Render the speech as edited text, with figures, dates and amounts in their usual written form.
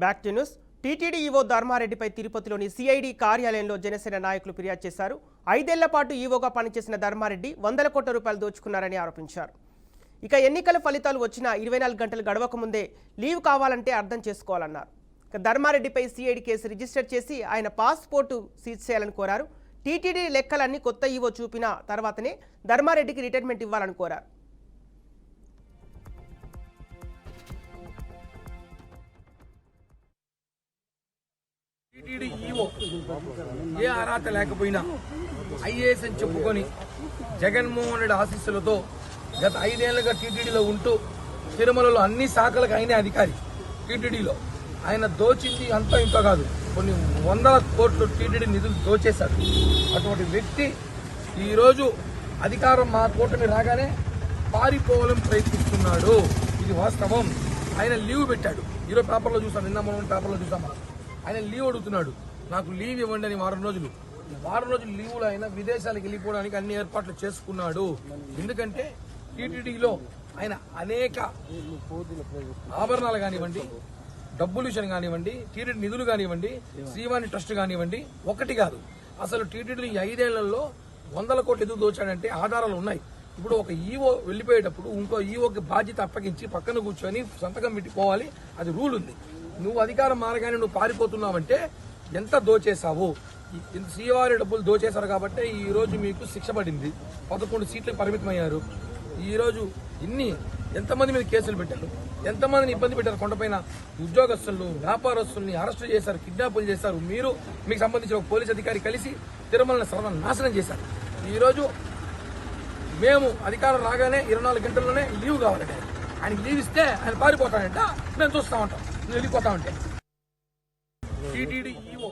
Back to news. TTD EO ధర్మారెడ్డిపై తిరుపతిలోని CID కార్యాలయంలో జనసేన నాయకులు ఫిర్యాదు చేశారు. 5 ఏళ్ల పాటు ఈవోగా పనిచేసిన ధర్మారెడ్డి 100 కోట్ల రూపాయలు దోచుకున్నారని ఆరోపించారు. ఇక ఎన్నికల ఫలితాలు వచ్చిన 24 గంటలు గడవక ముందే లీవ్ కావాలంటే అర్థం చేసుకోవాలన్నారు. ఇక ధర్మారెడ్డిపై సిఐడి కేసు రిజిస్టర్ చేసి ఆయన పాస్పోర్టు సీజ్ చేయాలని కోరారు. టీటీడీ లెక్కలన్నీ కొత్త ఈవో చూపిన తర్వాతనే ధర్మారెడ్డికి రిటైర్మెంట్ ఇవ్వాలని కోరారు. టీటీడీ ఈవో ఏ అర్హత లేకపోయినా ఐఏఎస్ అని చెప్పుకొని జగన్మోహన్ రెడ్డి ఆశీస్సులతో గత 5 ఏళ్లుగా టీటీడీలో ఉంటూ తిరుమలలో అన్ని శాఖలకు అయిన అధికారి. టీటీడీలో ఆయన దోచింది అంతా ఇంత కాదు, కొన్ని 100 కోట్లు టీటీడీ నిధులు దోచేశాడు. అటువంటి వ్యక్తి ఈరోజు అధికారం మా కూటమి రాగానే పారిపోవాలని ప్రయత్నిస్తున్నాడు. ఇది వాస్తవం. ఆయన లీవ్ పెట్టాడు. ఈరోజు పేపర్లో చూసాం, నిన్న మనం పేపర్లో చూసాం. ఆయన లీవ్ అడుగుతున్నాడు, నాకు లీవ్ ఇవ్వండి అని. వారం రోజులు లీవులు ఆయన విదేశాలకు వెళ్ళిపోవడానికి అన్ని ఏర్పాట్లు చేసుకున్నాడు. ఎందుకంటే టీటీడీలో ఆయన అనేక ఆభరణాలు కానివ్వండి, డబ్బులు విషయం కానివ్వండి, టీటీడీ నిధులు కానివ్వండి, శ్రీవాణి ట్రస్ట్ కానివ్వండి, ఒకటి కాదు అసలు టీటీడీ 5 ఏళ్లలో 100 కోట్లు ఎదుగు దోచాడంటే ఆధారాలు ఉన్నాయి. ఇప్పుడు ఒక ఈవో వెళ్ళిపోయేటప్పుడు ఇంకో ఈవోకి బాధ్యత అప్పగించి పక్కన కూర్చొని సంతకం పెట్టిపోవాలి. అది రూల్ ఉంది. నువ్వు అధికారం మారగానే నువ్వు పారిపోతున్నావంటే ఎంత దోచేశావు. శ్రీవారి డబ్బులు దోచేశారు కాబట్టి ఈ రోజు మీకు శిక్ష పడింది. 11 సీట్లకు పరిమితమయ్యారు. ఈ రోజు ఎంతమంది మీద కేసులు పెట్టారు, ఎంతమందిని ఇబ్బంది పెట్టారు. కొండపైన ఉద్యోగస్తులను, వ్యాపారస్తుల్ని అరెస్టు చేశారు, కిడ్నాపులు చేశారు. మీకు సంబంధించిన ఒక పోలీస్ అధికారి కలిసి తిరుమలని సర్వనాశనం చేశారు. ఈ రోజు మేము అధికారం రాగానే 24 గంటల్లోనే లీవ్ కావాలంటే ఆయనకి లీవ్ ఇస్తే ఆయన పారిపోతాడంట. మేము చూస్తా ఉంటాం వెళ్ళిపోతా ఉంటే. TTD EO